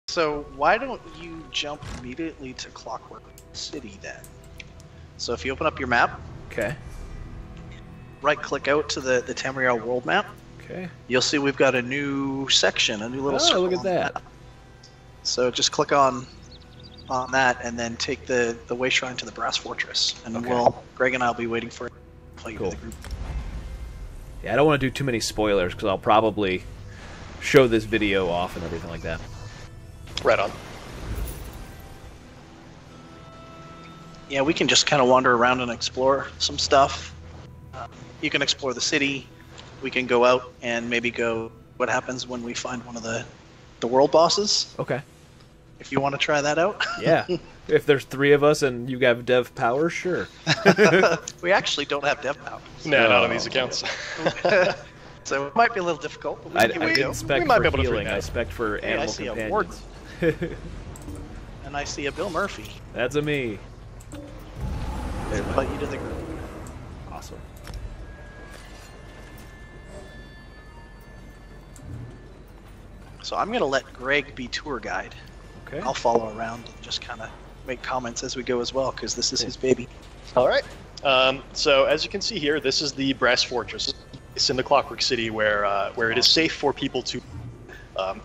So why don't you jump immediately to Clockwork City then? So if you open up your map, Okay. right-click out to the Tamriel world map, Okay. you'll see we've got a new section, a new little Oh, circle. look at on the that. map. So just click on that, and then take the way shrine to the Brest Fortress, and Okay. Greg and I'll be waiting for you to play Cool. the group. Yeah, I don't want to do too many spoilers because I'll probably show this video off and everything like that. Right on. Yeah, we can just kind of wander around and explore some stuff. You can explore the city. We can go out and maybe go what happens when we find one of the world bosses. Okay. If you want to try that out. Yeah. If there's 3 of us and you have dev power, sure. We actually don't have dev power. No, not on these accounts. So it might be a little difficult, but I we can give it a go. didn't spec We might for be able to healing, figure it I out. spec for Hey, I animal see a companions. And I see a Bill Murphy. That's a me. Invite you to the group. Awesome. So I'm going to let Greg be tour guide. Okay. I'll follow around and just kind of make comments as we go as well, because this is his baby. All right. So as you can see here, this is the Brest Fortress. It's in the Clockwork City where it is safe for people to.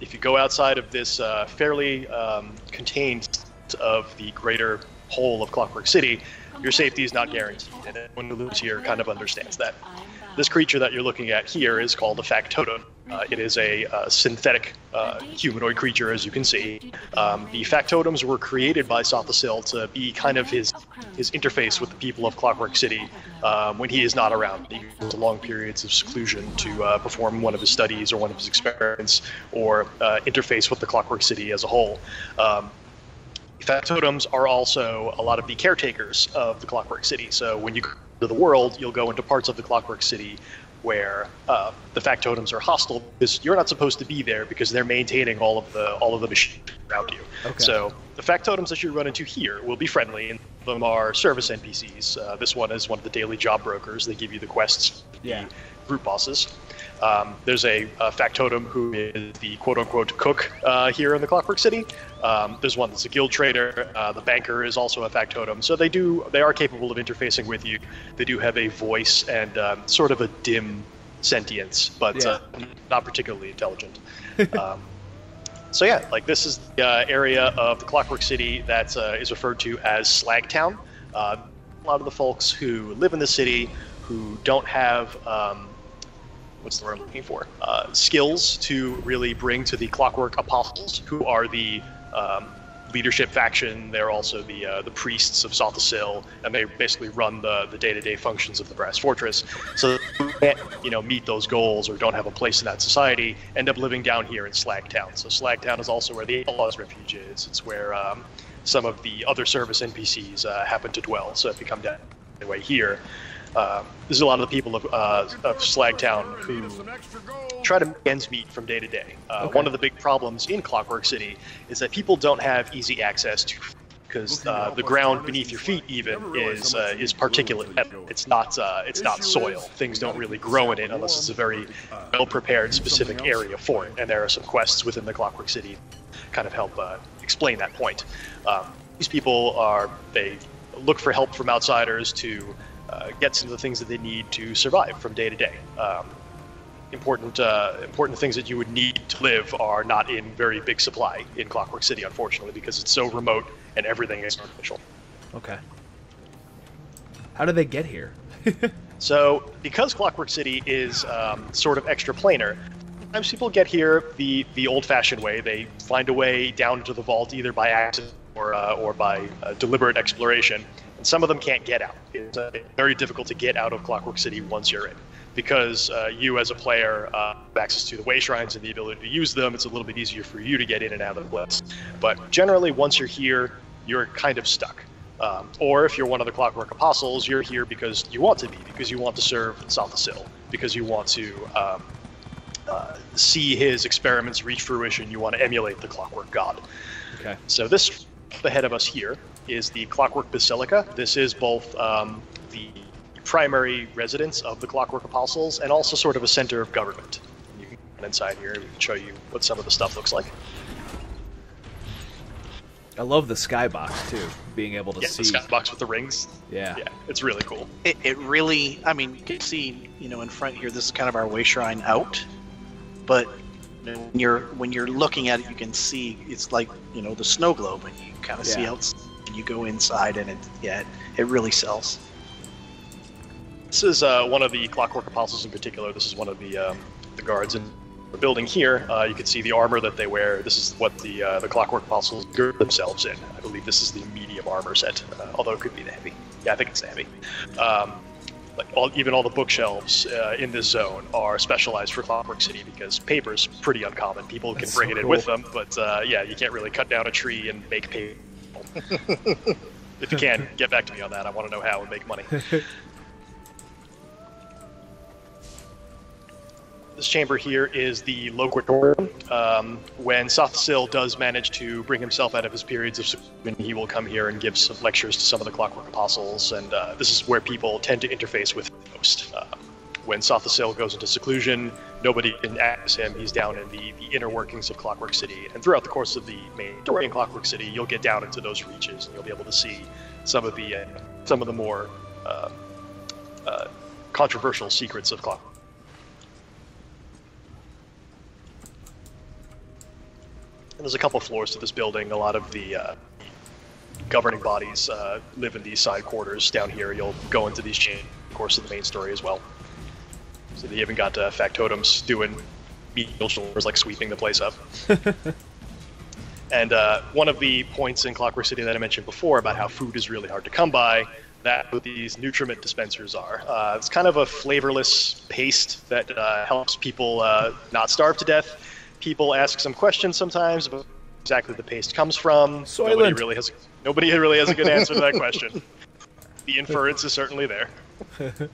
If you go outside of this fairly contained of the greater whole of Clockwork City, your safety is not guaranteed, and anyone who lives here kind of understands that. This creature that you're looking at here is called a Factotum. It is a synthetic humanoid creature, as you can see. The Factotums were created by Sotha Sil to be kind of his interface with the people of Clockwork City when he is not around. He goes to long periods of seclusion to perform one of his studies or one of his experiments, or interface with the Clockwork City as a whole. Factotums are also a lot of the caretakers of the Clockwork City. So when you go to the world, you'll go into parts of the Clockwork City where the Factotums are hostile, because you're not supposed to be there because they're maintaining all of the machines around you. Okay. So the Factotums that you run into here will be friendly, and some of them are service NPCs. This one is one of the daily job brokers. They give you the quests, Yeah. the group bosses. There's a Factotum who is the quote-unquote cook here in the Clockwork City. There's one that's a guild trader. The banker is also a Factotum. So they are capable of interfacing with you. They do have a voice and sort of a dim sentience, but not particularly intelligent. So yeah, like this is the area of the Clockwork City that is referred to as Slag Town. A lot of the folks who live in the city who don't have what's the word I'm looking for? Skills to really bring to the Clockwork Apostles, who are the leadership faction. They're also the priests of Sotha Sil, and they basically run the day-to-day functions of the Brest Fortress. So they can't, meet those goals or don't have a place in that society, end up living down here in Slag Town. So Slag Town is also where the Outlaws' refuge is. It's where some of the other service NPCs happen to dwell. So if you come down the way here, there's a lot of the people of Slag Town who try to make ends meet from day to day. One of the big problems in Clockwork City is that people don't have easy access to, because the ground beneath your feet even is particulate. It's not soil. Things don't really grow in it unless it's a very well prepared specific area for it. And there are some quests within the Clockwork City kind of help explain that point. These people they look for help from outsiders to get some of the things that they need to survive from day to day. Important things that you would need to live are not in very big supply in Clockwork City, unfortunately, because it's so remote and everything is artificial. Okay. How did they get here? So, because Clockwork City is sort of extraplanar, sometimes people get here the old-fashioned way. They find a way down into the vault either by accident or by deliberate exploration. And some of them can't get out. It's very difficult to get out of Clockwork City once you're in, because you as a player have access to the way shrines and the ability to use them. It's a little bit easier for you to get in and out of the place. But generally, once you're here, you're kind of stuck. Or if you're one of the Clockwork Apostles, you're here because you want to be, because you want to serve Sotha Sil, because you want to see his experiments reach fruition. You want to emulate the Clockwork God. Okay. So this, ahead of us here, is the Clockwork Basilica. This is both the primary residence of the Clockwork Apostles and also sort of a center of government. You can go inside here and we can show you what some of the stuff looks like. I love the skybox too, being able to see. The skybox with the rings. Yeah, it's really cool. It really, I mean, you can see, in front here, this is kind of our way shrine out, but when you're looking at it, you can see it's like, the snow globe, and you kind of see outside, and you go inside, and it really sells. This is one of the Clockwork Apostles in particular. This is one of the guards in the building here. You can see the armor that they wear. This is what the Clockwork Apostles gird themselves in. I believe this is the medium armor set, although it could be the heavy. Yeah, I think it's the heavy. Even all the bookshelves in this zone are specialized for Clockwork City because paper's pretty uncommon. People can bring it in with them, but you can't really cut down a tree and make paper. If you can, get back to me on that. I want to know how and make money. This chamber here is the Loquitorium. When Sotha Sil does manage to bring himself out of his periods of seclusion, he will come here and give some lectures to some of the Clockwork Apostles, and this is where people tend to interface with him most. When Sotha Sil goes into seclusion, nobody can access him. He's down in the inner workings of Clockwork City, and throughout the course of the main story in Clockwork City, you'll get down into those reaches, and you'll be able to see some of the more controversial secrets of Clockwork. And there's a couple floors to this building. A lot of the governing bodies live in these side quarters down here. You'll go into these chambers, of course, of the main story as well. So they even got Factotums doing menial chores like sweeping the place up. And one of the points in Clockwork City that I mentioned before about how food is really hard to come by, that's what these Nutriment Dispensers are. It's kind of a flavorless paste that helps people not starve to death. People ask some questions sometimes about exactly the paste comes from. Nobody really has a good answer to that question. The inference is certainly there. And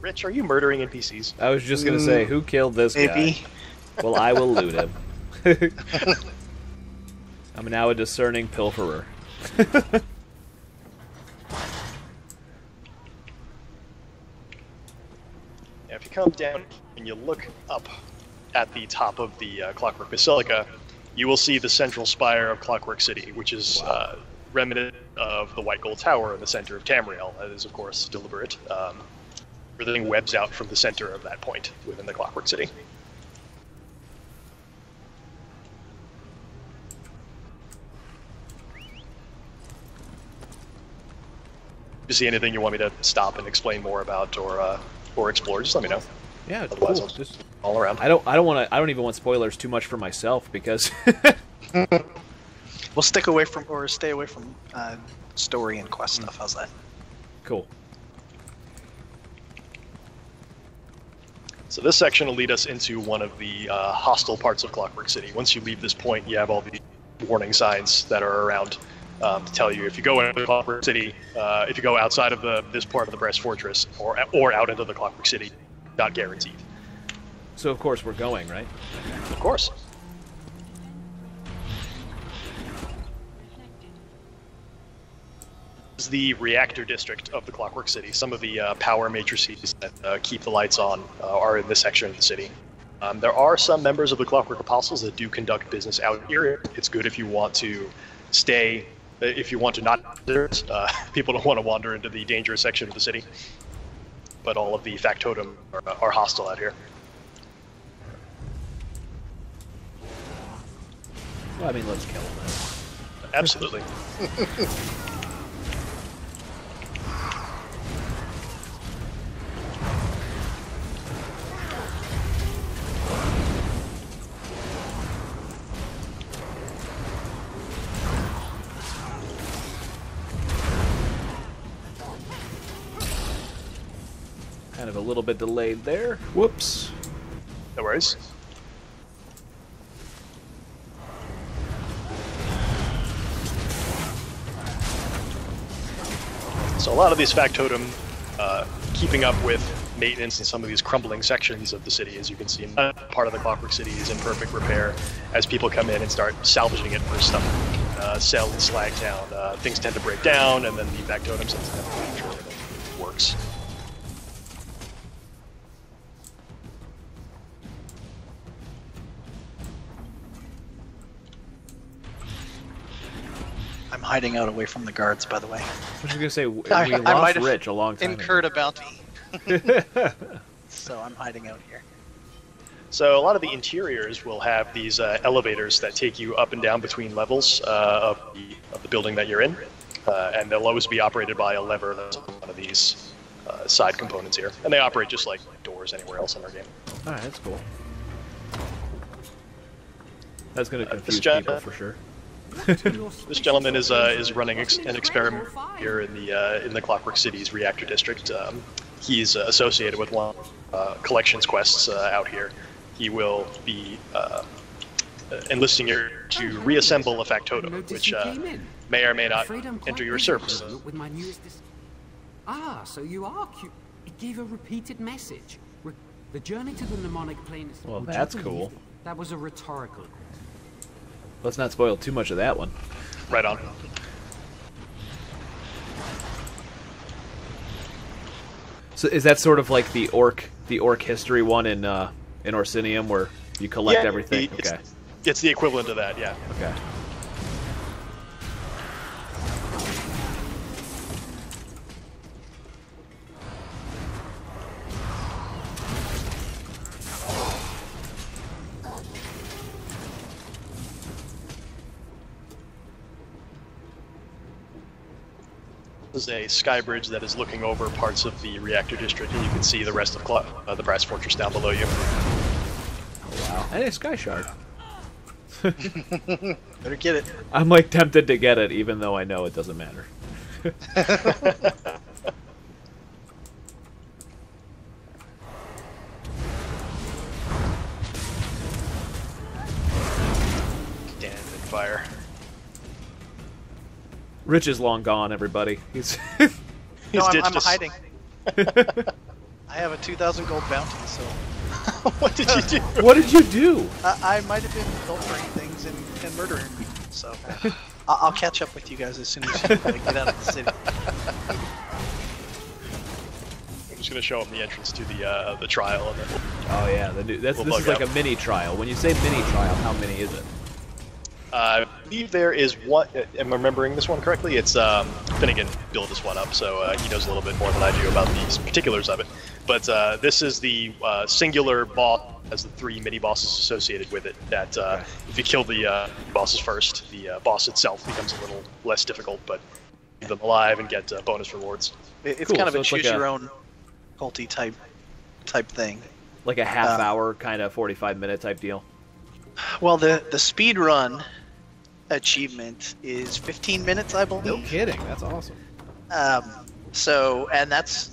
Rich, are you murdering NPCs? I was just going to say, who killed this guy? Well, I will loot him. I'm now a discerning pilferer. If you come down and you look up at the top of the Clockwork Basilica, you will see the central spire of Clockwork City, which is remnant of the White Gold Tower in the center of Tamriel. That is, of course, deliberate. Everything webs out from the center of that point within the Clockwork City. If you see anything you want me to stop and explain more about or explore, just let me know. Yeah, it's otherwise cool. I'll just all around. I don't even want spoilers too much for myself because We'll stay away from story and quest stuff. How's that? Cool. So this section will lead us into one of the hostile parts of Clockwork City. Once you leave this point, you have all the warning signs that are around to tell you if you go into Clockwork City, if you go outside of this part of the Brest Fortress, or out into the Clockwork City, not guaranteed. So of course we're going, right? Of course. This is the Reactor District of the Clockwork City. Some of the power matrices that keep the lights on are in this section of the city. There are some members of the Clockwork Apostles that do conduct business out here. It's good if you want to stay, if you want to not, people don't want to wander into the dangerous section of the city. But all of the Factotum are hostile out here. Well, I mean, let's kill them. Absolutely. Kind of a little bit delayed there. Whoops. No worries. So a lot of these Factotum keeping up with maintenance in some of these crumbling sections of the city, as you can see. Part of the Clockwork City is in perfect repair as people come in and start salvaging it for stuff. Sell in Slag Town. Things tend to break down, and then the Factotum tend to make sure everything works. I'm hiding out away from the guards, by the way. I was gonna say we I lost might have Rich a long time incurred ago. a bounty. So I'm hiding out here. So a lot of the interiors will have these elevators that take you up and down between levels of the building that you're in, and they'll always be operated by a lever that's on one of these side components here, and they operate just like doors anywhere else in our game. All right, that's cool. That's gonna confuse gen- people for sure. This gentleman is running an experiment here in the Clockwork City's Reactor District. He's associated with one collections quests out here. He will be enlisting you to reassemble a factotum, which may or may not enter your service. With my newest so you are cute. It gave a repeated message. The journey to the mnemonic plane is... Well, that's cool. That was a rhetorical... Let's not spoil too much of that one. Right on. So is that sort of like the orc history one in Orsinium, where you collect everything? Okay. It's the equivalent of that, yeah. Okay. This is a sky bridge that is looking over parts of the Reactor District, and you can see the rest of the Brest Fortress down below you. Oh, wow. And a sky shard. Better get it. I'm like tempted to get it, even though I know it doesn't matter. Damn fire. Rich is long gone, everybody. He's No, I'm ditched us. hiding. I have a 2,000 gold bounty, so What did you do? What did you do? I might have been pilfering things and murdering people. So I'll catch up with you guys as soon as you get out of the city. I'm just gonna show him the entrance to the trial, and then Oh yeah, this bug is like out. a mini trial. When you say mini trial, how many is it? I believe there is one. Am I remembering this one correctly? It's Finnegan built this one up, so he knows a little bit more than I do about these particulars of it. But this is the singular boss, has the 3 mini bosses associated with it. That if you kill the bosses first, the boss itself becomes a little less difficult, but leave them alive and get bonus rewards. It's Cool, kind of so a it's like choose your own culty type thing. Like a half hour, kind of 45-minute type deal. Well, the speed run achievement is 15 minutes, I believe. No kidding, that's awesome. So, and that's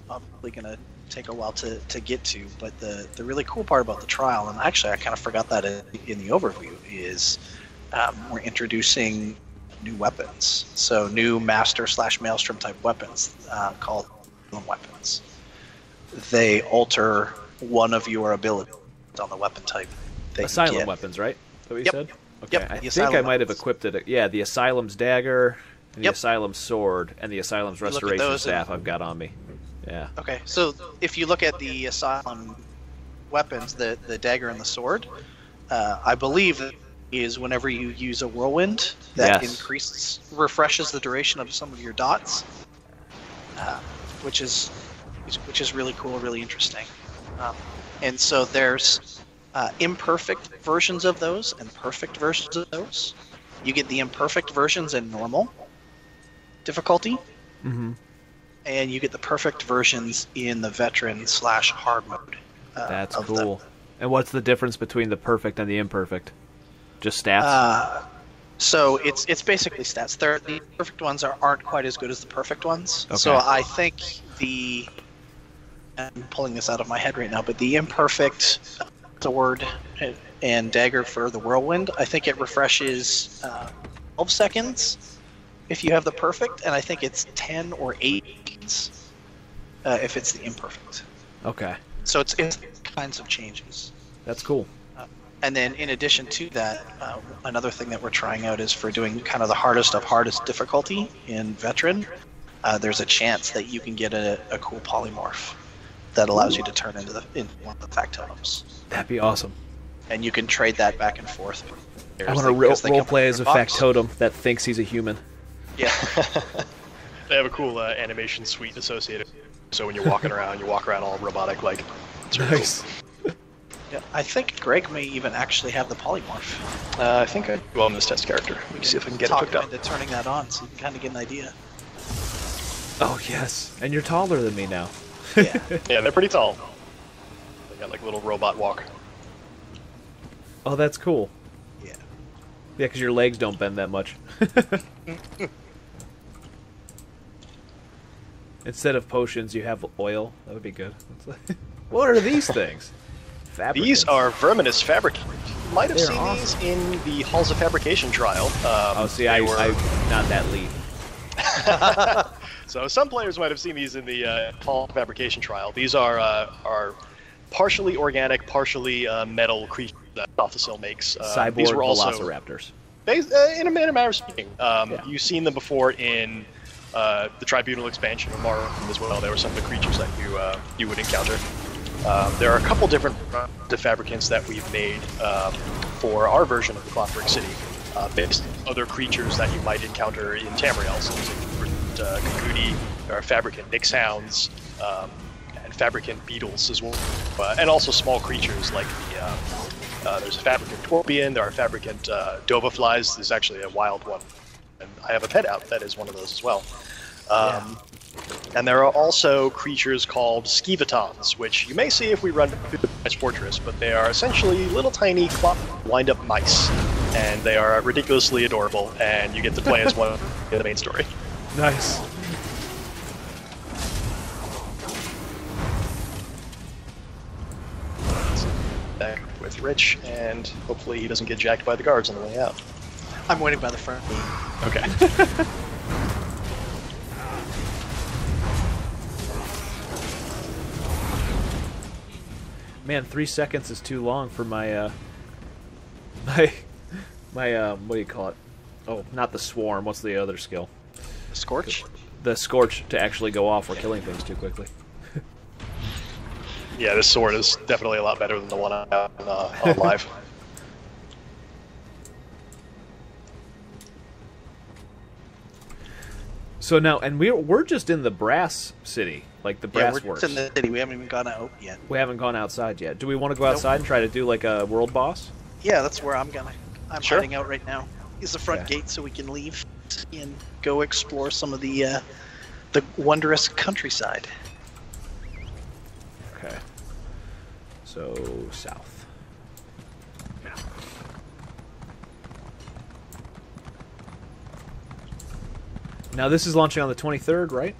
probably gonna take a while to get to. But the really cool part about the trial, and actually I kind of forgot that in the overview, is we're introducing new weapons. So new Master/Maelstrom type weapons called weapons. They alter one of your abilities on the weapon type. Asylum weapons, right? Is that what you Yep. said? Okay, Yep, I the think Asylum I might have weapons. equipped it. Yeah, the Asylum's dagger, and the Yep. Asylum's sword, and the Asylum's You look at restoration those staff and- I've got on me. Yeah. Okay, so if you look at the Asylum weapons, the dagger and the sword, I believe is whenever you use a whirlwind, that Yes. refreshes the duration of some of your dots, which is really cool, really interesting. And so there's imperfect versions of those and perfect versions of those. You get the imperfect versions in normal difficulty. Mm-hmm. And you get the perfect versions in the veteran/hard mode. That's of cool. them. And what's the difference between the perfect and the imperfect? Just stats? So it's basically stats. The perfect ones aren't quite as good as the perfect ones. Okay. So I think I'm pulling this out of my head right now, but the imperfect sword and dagger for the whirlwind, I think it refreshes 12 seconds if you have the perfect, and I think it's 10 or 8 if it's the imperfect. Okay. So it's kinds of changes. That's cool. And then in addition to that, another thing that we're trying out is for doing kind of the hardest of hardest difficulty in veteran, there's a chance that you can get a cool polymorph that allows you to turn into one of the factotums. That'd be awesome. And you can trade that back and forth I want to role play as a Factotum that thinks he's a human. Yeah. They have a cool animation suite associated. So when you're walking around, you walk around all robotic like. It's really Nice. Cool. Yeah, I think Greg may even actually have the polymorph. I think I do on this test character. We can see if I can get it hooked Talk up. him into turning that on so you can kind of get an idea. Oh, yes. And you're taller than me now. Yeah. Yeah, they're pretty tall. They got like a little robot walk. Oh, that's cool. Yeah. Yeah, because your legs don't bend that much. Instead of potions, you have oil. That would be good. What are these things? These are Verminous Fabricators. You might have They're seen awesome. these in the Halls of Fabrication trial. Oh, see, I'm not that lead. So some players might have seen these in the Hall of Fabrication trial. These are partially organic, partially metal creatures that Sotha Sil makes. Cyborg these were also, velociraptors. in a matter of speaking. You've seen them before in the Tribunal expansion of Morrowind as well. There were some of the creatures that you would encounter. There are a couple different fabricants that we've made for our version of the Clockwork City, based on other creatures that you might encounter in Tamriel. So there's Kakudi, there are fabricant Nyx hounds, and fabricant beetles as well, and also small creatures like there's a fabricant Torpian, there are fabricant Dova flies. There's actually a wild one, and I have a pet out that is one of those as well. And there are also creatures called Skeevatons, which you may see if we run through the Brest Fortress, but they are essentially little tiny wind-up mice, and they are ridiculously adorable, and you get to play as one in the main story. Nice. Back with Rich, and hopefully he doesn't get jacked by the guards on the way out. I'm waiting by the front. Okay. Man, 3 seconds is too long for my what do you call it? Oh, not the swarm. What's the other skill? Scorch? The scorch to actually go off. We're killing things too quickly. Yeah, this sword is definitely a lot better than the one I got on live. So now, and we're just in the Brass City, like the Brass we're Works. just in the city. We haven't even gone out yet. We haven't gone outside yet. Do we want to go outside and try to do like a world boss? Yeah, that's where I'm Sure. hiding out right now. Is the front gate so we can leave and go explore some of the wondrous countryside. Okay. So south. Now this is launching on the 23rd, right?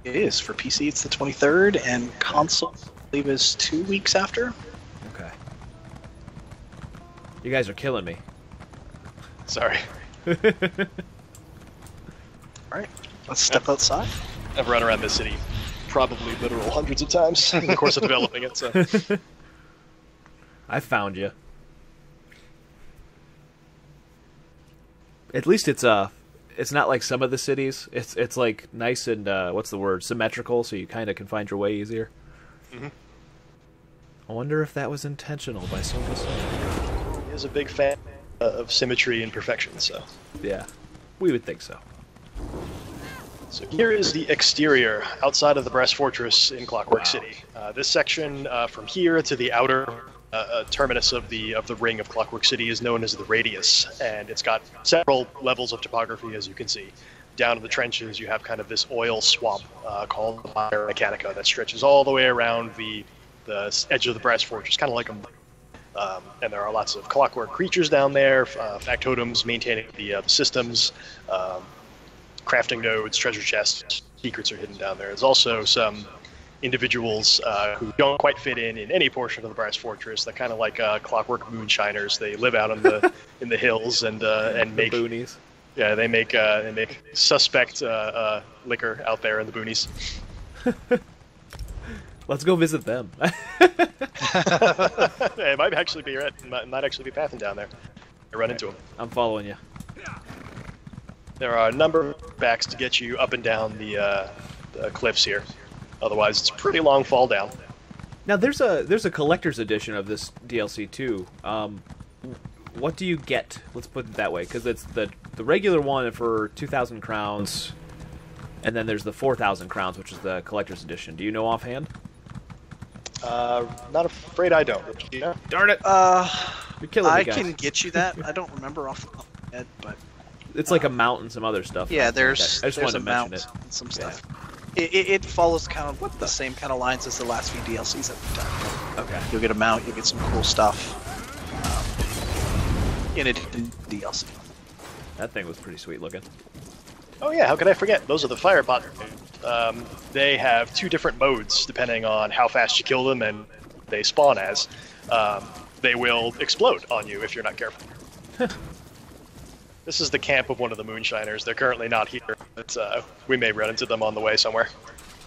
It is. For PC, it's the 23rd, and console, I believe, is 2 weeks after. Okay. You guys are killing me. Sorry. All right, let's step outside. I've run around this city probably literal hundreds of times in the course of developing it, so... I found you. At least it's not like some of the cities. It's like nice and what's the word? Symmetrical, so you kind of can find your way easier. Mm-hmm. I wonder if that was intentional by Sotha Sil. He is a big fan of symmetry and perfection, so... Yeah, we would think so. So here is the exterior outside of the Brest Fortress in Clockwork City. This section from here to the outer terminus of the ring of Clockwork City is known as the Radius, and it's got several levels of topography, as you can see. Down in the trenches, you have kind of this oil swamp called Mare Mechanica that stretches all the way around the edge of the Brest Fortress, kind of like a... and there are lots of clockwork creatures down there, factotums maintaining the systems, crafting nodes, treasure chests, secrets are hidden down there. There's also some individuals who don't quite fit in any portion of the Brest Fortress. They're kind of like clockwork moonshiners. They live out in the hills and make The boonies. Yeah, they make suspect liquor out there in the boonies. Let's go visit them. It might actually be might actually be pathing down there. I run into them. I'm following you. There are a number of backs to get you up and down the cliffs here. Otherwise, it's a pretty long fall down. Now there's a collector's edition of this DLC too. what do you get? Let's put it that way, because it's the regular one for 2,000 crowns, and then there's the 4,000 crowns, which is the collector's edition. Do you know offhand? Not afraid I don't. Do you know? Darn it! You're killing me, guys. I can get you that. I don't remember off the top of my head, but it's like a mount and some other stuff. yeah, there's I just wanted to mention mount it. and some stuff. It follows kind of the same kind of lines as the last few DLCs at the time. Okay. You'll get a mount, you'll get some cool stuff. In addition to DLC. That thing was pretty sweet looking. Oh yeah, how could I forget? Those are the Firebug. They have 2 different modes depending on how fast you kill them and they spawn as. They will explode on you if you're not careful. This is the camp of one of the Moonshiners. They're currently not here, but we may run into them on the way somewhere.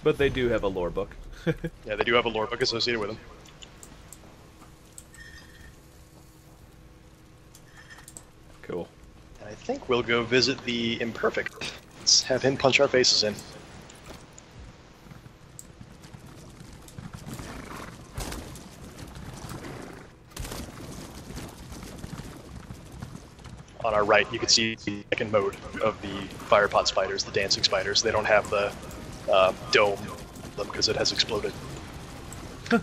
But they do have a lore book. Yeah, they do have a lore book associated with them. Cool. And I think we'll go visit the Imperfect. Let's have him punch our faces in. On our right, you can see the second mode of the firepot spiders, the dancing spiders. They don't have the dome on them because it has exploded.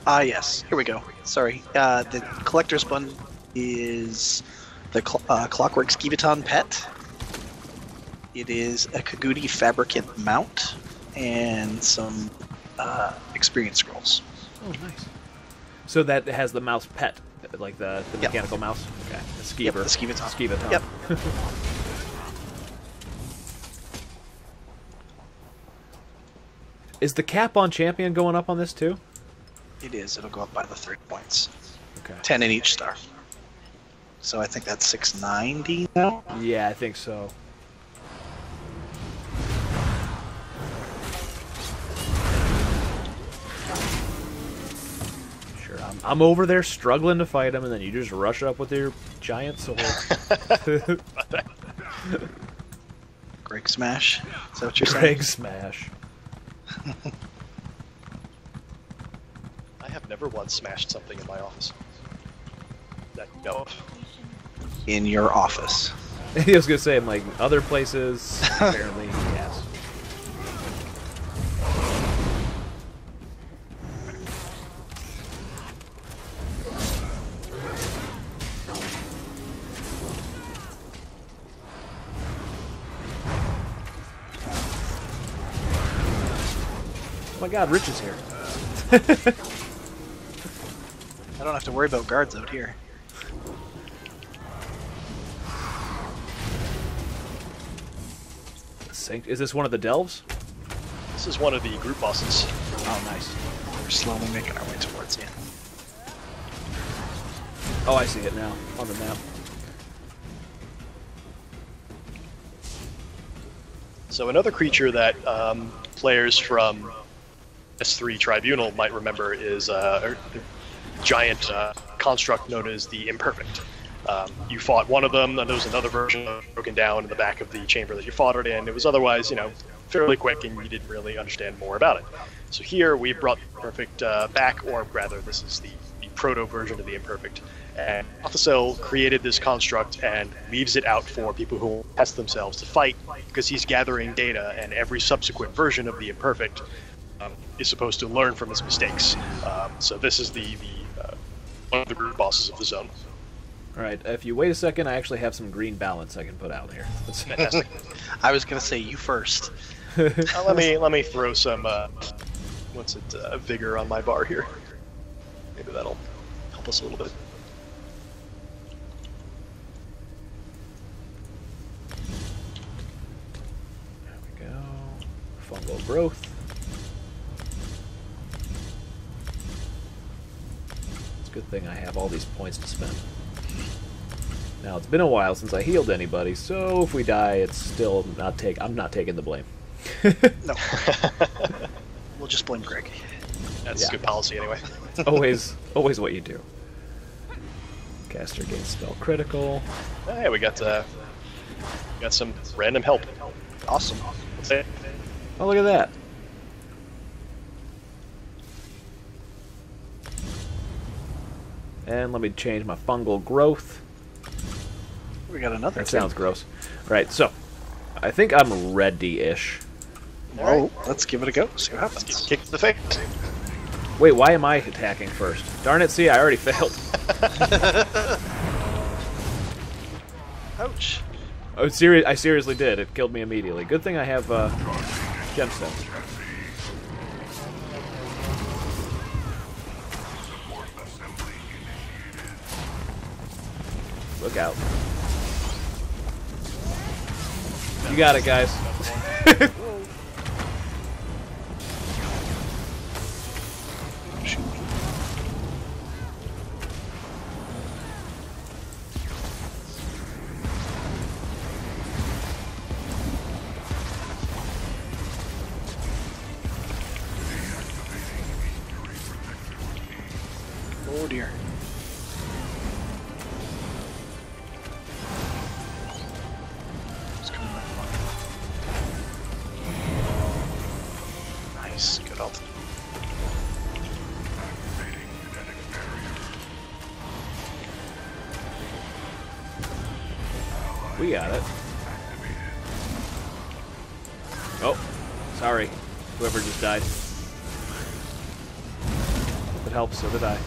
Yes. Here we go. Sorry. The collector's bundle is the Clockwork Skivaton pet. It is a Kagudi fabricant mount and some experience scrolls. Oh, nice. So that has the mouse pet, like the Yep. mechanical mouse? Okay. The skeever. Yep, the Skivaton. Skivaton. Yep. Is the cap on champion going up on this too? It is. It'll go up by the 30 points. Okay. 10 in each star. So I think that's 690 now. Yeah, I think so. Sure, I'm over there struggling to fight him, and then you just rush up with your giant sword. Greg Smash. Is that what you're Greg Smash. I have never once smashed something in my office. That you know of. saying? In your office. I was gonna say, I'm like, other places, apparently, yes. Oh my god, Rich is here. I don't have to worry about guards out here. Is this one of the delves? This is one of the group bosses. Oh, nice. We're slowly making our way towards you. Oh, I see it now on the map. So another creature that players from S3 Tribunal might remember is a giant construct known as the Imperfect. You fought one of them, and there was another version broken down in the back of the chamber that you fought it in. It was otherwise, you know, fairly quick, and you didn't really understand more about it. So here we brought the Imperfect back, or rather, this is the proto version of the Imperfect. And Sotha Sil created this construct and leaves it out for people who test themselves to fight, because he's gathering data, and every subsequent version of the Imperfect is supposed to learn from his mistakes. So this is the one of the group bosses of the zone. Alright, if you wait a second, I actually have some green balance I can put out here. That's fantastic. I was gonna say you first. Let me throw some vigor on my bar here. Maybe that'll help us a little bit. There we go. Fungal growth. It's a good thing I have all these points to spend. Now, it's been a while since I healed anybody, so if we die, it's still not I'm not taking the blame. No. We'll just blame Greg. That's good policy anyway. always what you do. Caster gains spell critical. Hey, we got some random help. Awesome. Oh, look at that. And let me change my fungal growth. We got another. That sounds gross. Right, so I think I'm ready-ish. Well, let's give it a go. See what happens. Kick to the face. Wait, why am I attacking first? Darn it, see, I already failed. Ouch. Oh, I seriously did. It killed me immediately. Good thing I have gemstones. Look out. You got it, guys. Oh dear. It's coming right along. Nice, good ult. We got it. Oh, sorry. Whoever just died. It helps, so did I.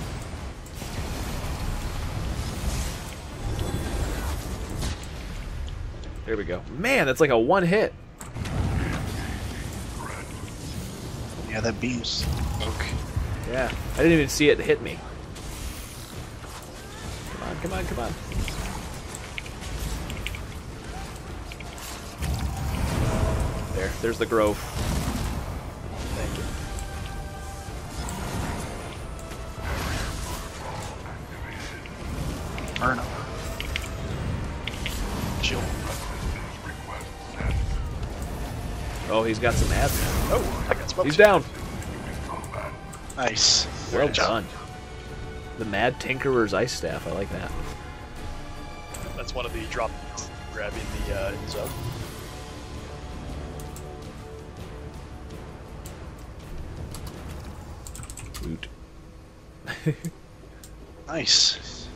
There we go. Man, that's like a one hit. Yeah, that beam's smoke. Yeah, I didn't even see it hit me. Come on, come on, come on. There's the grove. Thank you. Burn him. Shield. Oh, he's got some ads now. Oh, I got smoked. He's down. Nice. Well Good job. done. The Mad Tinkerer's Ice Staff. I like that. That's one of the drop grabbing in the zone. Loot. Nice.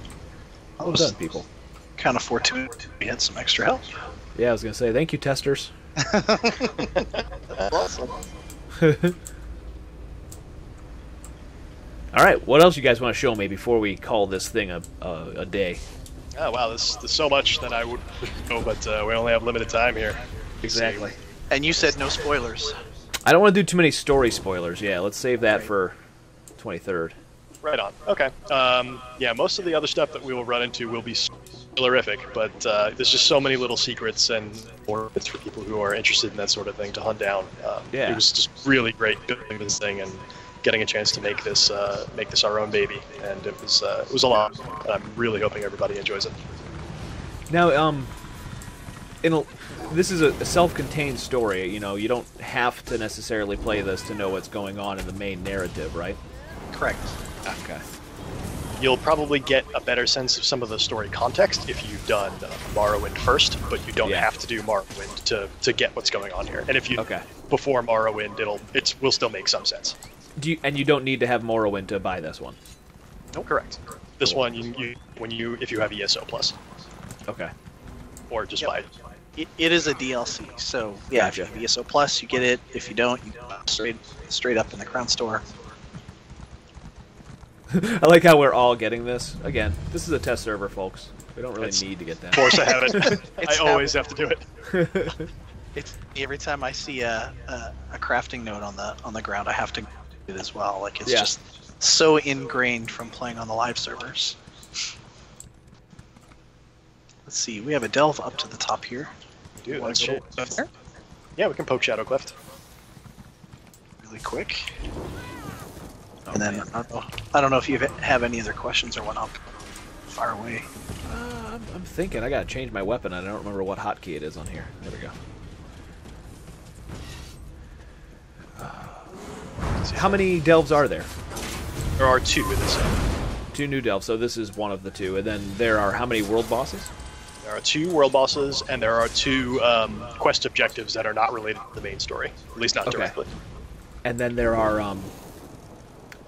Well done, people. Kind of fortuitous. We had some extra help. Yeah, I was gonna say thank you, testers. Awesome. All right, what else you guys want to show me before we call this thing a day? Oh wow, there's so much that I would know, but we only have limited time here. Exactly. And you said no spoilers. I don't want to do too many story spoilers. Yeah, let's save that for 23rd. Right on. Okay. Yeah, most of the other stuff that we will run into will be spoilerific, but there's just so many little secrets and more bits for people who are interested in that sort of thing to hunt down. Yeah. It was just really great building this thing and getting a chance to make this our own baby, and it was a lot. And I'm really hoping everybody enjoys it. Now, this is a self-contained story. You know, you don't have to necessarily play this to know what's going on in the main narrative, right? Correct. Okay. You'll probably get a better sense of some of the story context if you've done Morrowind first, but you don't have to do Morrowind to get what's going on here. And if you before Morrowind, it will still make some sense. And you don't need to have Morrowind to buy this one. Nope. Correct. This one, if you have ESO Plus. Okay. Or just buy it. It is a DLC, so yeah, Gotcha. if you have ESO Plus, you get it. If you don't, you go straight up in the Crown Store. I like how we're all getting this. Again, this is a test server, folks. We don't really need to get that. Of course I have it. I always have to do it. It's every time I see a crafting note on the ground, I have to do it as well. Like it's just so ingrained from playing on the live servers. Let's see, we have a delve up to the top here. We do. Wanna That's go shit. up there? Yeah, we can poke Shadow Cleft. Really quick. And then I don't know if you have any other questions or whatnot. Fire away. I'm thinking. I gotta change my weapon. I don't remember what hotkey it is on here. There we go. How many delves are there? There are 2 in this set. 2 new delves, so this is one of the 2. And then there are how many world bosses? There are 2 world bosses, and there are 2 quest objectives that are not related to the main story. At least not directly. And then there are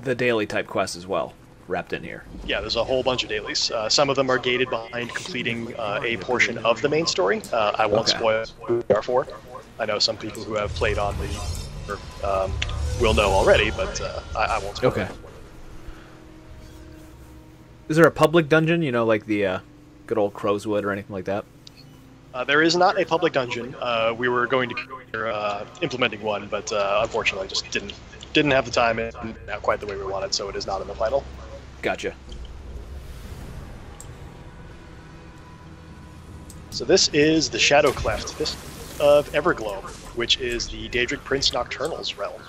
the daily type quests as well, wrapped in here. Yeah, there's a whole bunch of dailies. Some of them are gated behind completing a portion of the main story. I won't spoil who they are for. I know some people who have played on the will know already, but I won't spoil it. Is there a public dungeon, you know, like the good old Crowswood or anything like that? There is not a public dungeon. We were going to consider implementing one, but unfortunately just didn't have the time and not quite the way we wanted, so it is not in the final. Gotcha. So this is the Shadow Cleft of Everglow, which is the Daedric Prince Nocturnal's realm.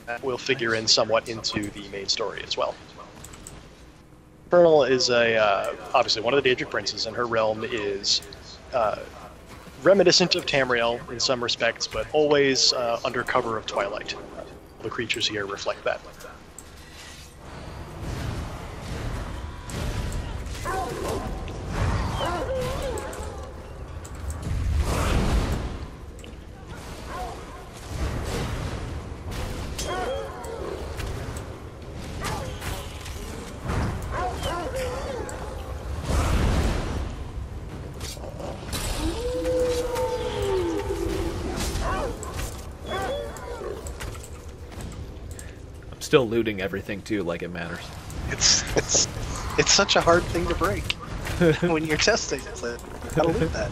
That will figure in somewhat into the main story as well. Nocturnal is obviously one of the Daedric princes, and her realm is reminiscent of Tamriel in some respects, but always under cover of twilight. The creatures here reflect that. Still looting everything too, like it matters. It's such a hard thing to break when you're testing. It's like, gotta loot that.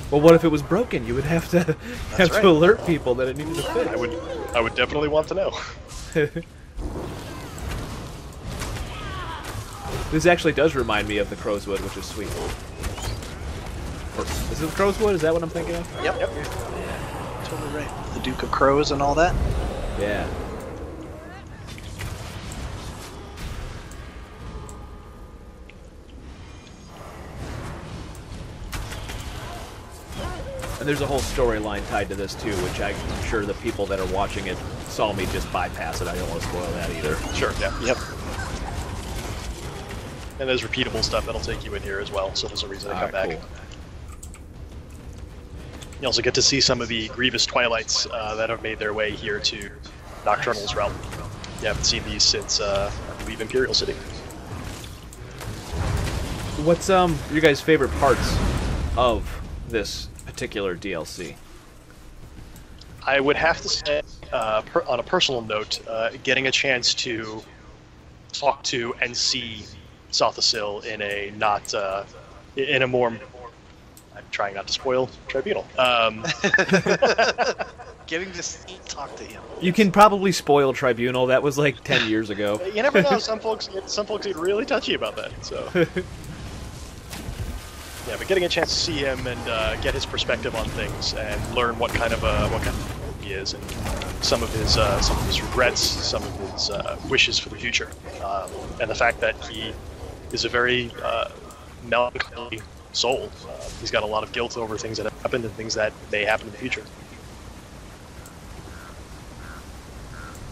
Well, what if it was broken? You would have to to alert people that it needed to fix. I would definitely want to know. This actually does remind me of the Crowswood, which is sweet. Is it Crowswood? Is that what I'm thinking of? Yep. Yeah, totally right. The Duke of Crows and all that. Yeah. And there's a whole storyline tied to this too, which I'm sure the people that are watching it saw me just bypass it. I don't want to spoil that either. Sure, yeah. Yep. And there's repeatable stuff that'll take you in here as well, so there's a reason to come back. Cool. You also get to see some of the Grievous Twilights that have made their way here to Nocturnal's realm. You haven't seen these since, I believe, Imperial City. What's your guys' favorite parts of this particular DLC? I would have to say, on a personal note, getting a chance to talk to and see Sotha Sil in a in a more... I'm trying not to spoil Tribunal. Getting to talk to him. You can probably spoil Tribunal. That was like 10 years ago. You never know. Some folks get really touchy about that. So yeah, but getting a chance to see him and get his perspective on things and learn what kind of he is and some of his regrets, some of his wishes for the future, and the fact that he is a very melancholy soul. He's got a lot of guilt over things that have happened and things that may happen in the future.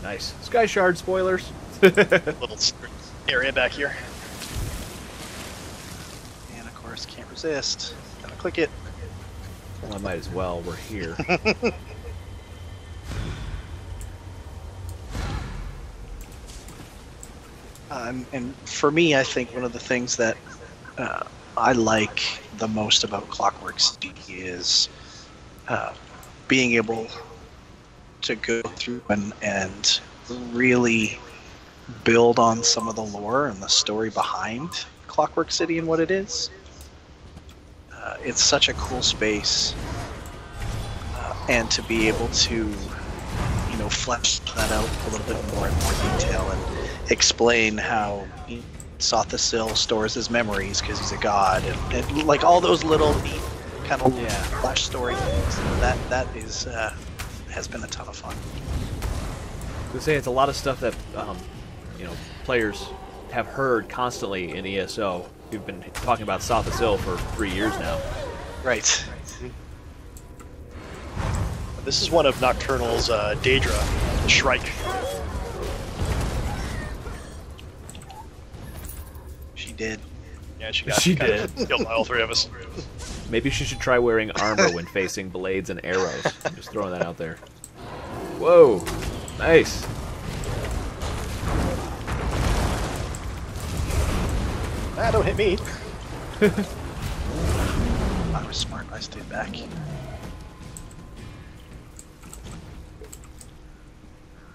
Nice. Sky Shard spoilers. Little area back here. And of course, can't resist. Gotta click it. Well, I might as well. We're here. And for me, I think one of the things that I like the most about Clockwork City is being able to go through and really build on some of the lore and the story behind Clockwork City and what it is. It's such a cool space, and to be able to, flesh that out a little bit more in more detail and explain how Sotha Sil stores his memories because he's a god, and like all those little neat kind of flash story things. That is has been a ton of fun. I would say it's a lot of stuff that players have heard constantly in ESO. We've been talking about Sotha Sil for 3 years now. Right. This is one of Nocturnal's Daedra, the Shrike. She did. Yeah, she did. Killed all three of us. Maybe she should try wearing armor when facing blades and arrows. I'm just throwing that out there. Whoa! Nice! Ah, don't hit me. I was smart. I stayed back.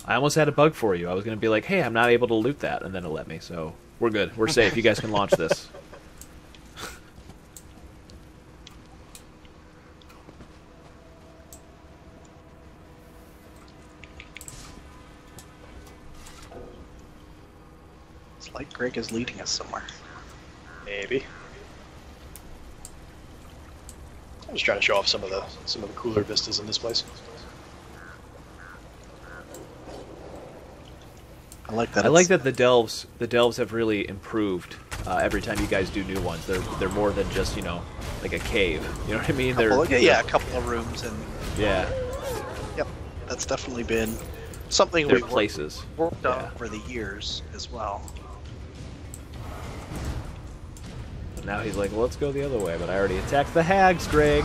I almost had a bug for you. I was going to be like, hey, I'm not able to loot that, and then it let me, so we're good. We're safe. You guys can launch this. It's like Greg is leading us somewhere. Maybe. I'm just trying to show off some of the cooler vistas in this place. I like that. I like that the delves have really improved every time you guys do new ones. They're more than just, you know, like a cave. You know what I mean? A couple of rooms and yeah. Yep, that's definitely been something They're we've places. worked on over the years as well. But now he's like, well, let's go the other way. But I already attacked the hags, Greg.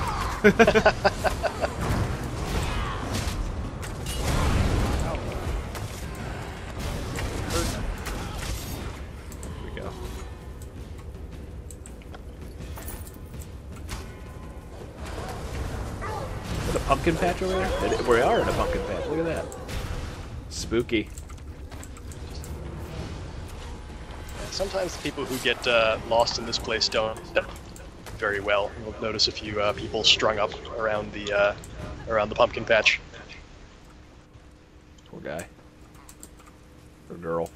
Pumpkin patch over there? We are in a pumpkin patch. Look at that. Spooky. Sometimes the people who get lost in this place don't very well. You'll notice a few people strung up around the pumpkin patch. Poor guy. Or girl.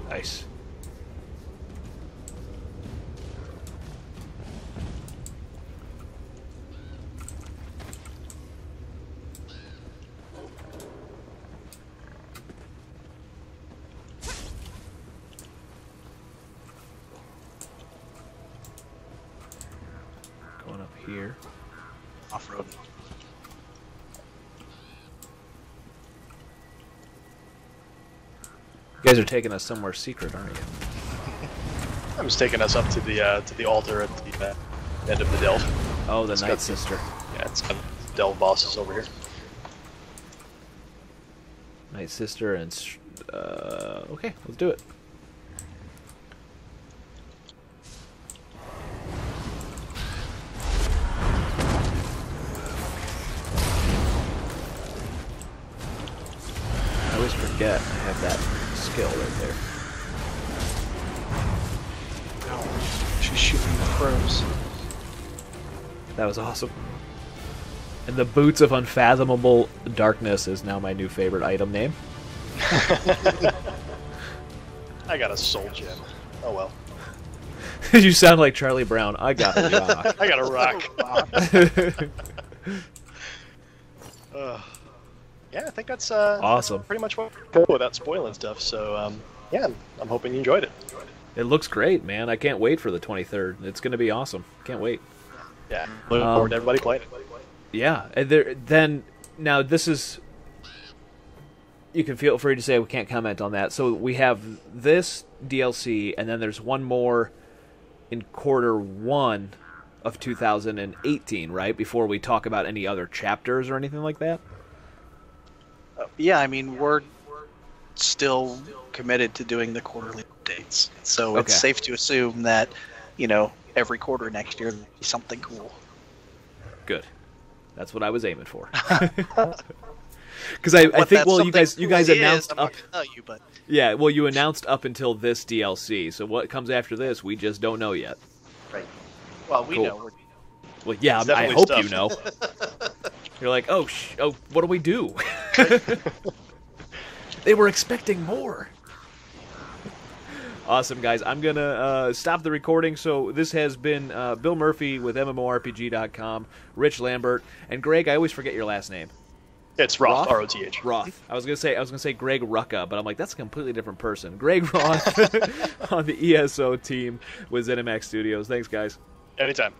Nice. Going up here. Off-road. You guys are taking us somewhere secret, aren't you? I'm just taking us up to the altar at the end of the delve. Oh, the It's Night got Sister. Yeah, it's got delve bosses over here. Night Sister and... okay, let's do it. I always forget I have that skill right there. Oh, she's shooting the crows. That was awesome. And the Boots of Unfathomable Darkness is now my new favorite item name. I got a soul gem. Oh well. You sound like Charlie Brown. I got a rock. I got a rock. Yeah, I think that's Awesome. pretty much what we're going without spoiling stuff. So yeah, I'm hoping you enjoyed it. It looks great, man. I can't wait for the 23rd. It's going to be awesome. Can't wait. Yeah, looking forward to everybody playing it. Yeah. Then now this is. You can feel free to say we can't comment on that. So we have this DLC, and then there's one more in Q1 of 2018, right? Before we talk about any other chapters or anything like that. Yeah, I mean, we're still committed to doing the quarterly updates. So it's safe to assume that, you know, every quarter next year there'll be something cool. Good. That's what I was aiming for. Because I think, well, you guys announced up. Yeah, well, you announced up until this DLC. So what comes after this, we just don't know yet. Right. Well, we know. Well, yeah, I hope you know. You're like, oh, what do we do? They were expecting more. Awesome, guys. I'm going to stop the recording. So this has been Bill Murphy with MMORPG.com, Rich Lambert, and Greg, I always forget your last name. It's Roth, R-O-T-H. Roth. I was gonna say Greg Rucka, but I'm like, that's a completely different person. Greg Roth on the ESO team with Zenimax Studios. Thanks, guys. Anytime.